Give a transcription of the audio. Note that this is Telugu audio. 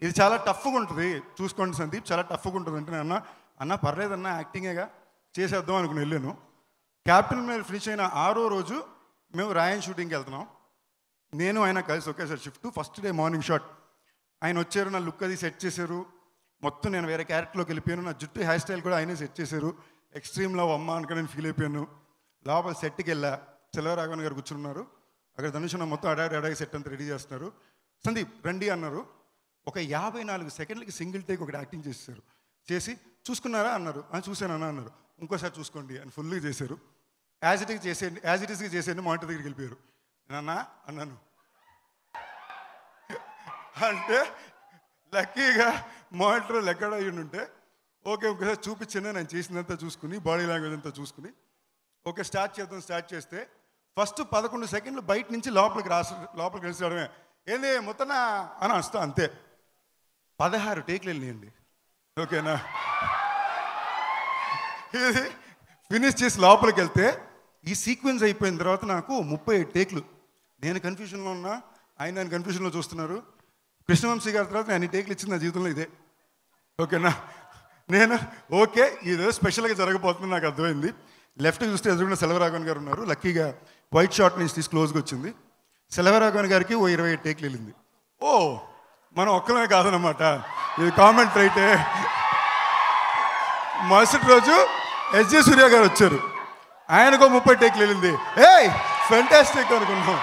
ఇది చాలా టఫ్గా ఉంటుంది, చూసుకోండి సందీప్, చాలా టఫ్గా ఉంటుంది అంటే నేను అన్న పర్లేదన్నా యాక్టింగేగా చేసేద్దాం అనుకుని వెళ్ళాను. క్యాప్టెన్ మీద ఫినిష్ అయిన 6వ రోజు మేము రాయన్ షూటింగ్కి వెళ్తున్నాం. నేను ఆయన కలిసి ఒకేసారి shift. First day morning shot ఆయన వచ్చారు, నా లుక్ అది సెట్ చేశారు. మొత్తం నేను వేరే క్యారెక్టర్లోకి వెళ్ళిపోయాను. నా జుట్టు హెయిర్ స్టైల్ కూడా ఆయనే సెట్ చేశారు. ఎక్స్ట్రీమ్ లవ్ అమ్మ అనుకుని నేను ఫీల్ అయిపోయాను. లోపల సెట్కి వెళ్ళా, సెల్వరాఘవన్ గారు కూర్చున్నారు. అక్కడ ధనుష్ మొత్తం అడాగి సెట్ అంతా రెడీ చేస్తున్నారు. సందీప్ రండి అన్నారు. ఒక 54 సెకండ్లకి సింగిల్ టేక్ ఒకటి యాక్టింగ్ చేశారు. చేసి చూసుకున్నారా అన్నారు. చూశానన్నా అన్నారు. ఇంకోసారి చూసుకోండి అని ఫుల్గా చేశారు. యాజ్ ఇట్ ఈస్గా చేసేయండి మానిటర్ దగ్గరికి వెళ్ళిపోయారు. నేనన్నా అన్నాను అంటే లక్కీగా మానిటర్ ఎక్కడ అయ్యి ఉంటే ఓకే ఒకసారి చూపించాను. నేను చేసిందంతా చూసుకుని బాడీ లాంగ్వేజ్ అంతా చూసుకుని ఓకే స్టార్ట్ చేస్తే ఫస్ట్ 11 సెకండ్లు బయట నుంచి లోపలికి కలిసి రావడమే. ఏంది మొత్తన అని వస్తా అంతే. 16 టేక్లు వెళ్ళినాయండి. ఓకేనా, ఇది ఫినిష్ చేసి లోపలికి వెళ్తే ఈ సీక్వెన్స్ అయిపోయిన తర్వాత నాకు 37 టేక్లు. నేను కన్ఫ్యూజన్లో ఉన్నా, ఆయన కన్ఫ్యూజన్లో చూస్తున్నారు. కృష్ణవంశీ గారి తర్వాత నేను టేక్లు ఇచ్చింది నా జీవితంలో ఇదే. ఓకేనా, నేను ఓకే ఇదేదో స్పెషల్గా జరగబోతుంది నాకు అర్థమైంది. లెఫ్ట్ చూస్తే ఎదురుగా సెల్వరాఘవన్ గారు ఉన్నారు. లక్కీగా వైట్ షార్ట్ నుంచి తీసి క్లోజ్గా వచ్చింది. సెల్వరాఘవన్ గారికి 27 టేక్లు వెళ్ళింది. ఓ మనం ఒక్కలమే కాదనమాట, ఇది కామెంట్ రైటే. మరుసటి రోజు ఎస్జే సూర్య గారు వచ్చారు, ఆయనకో 30 టేక్లు వెళ్ళింది. ఏయ్ ఫెంటాస్టిక్ అనుకున్నాం.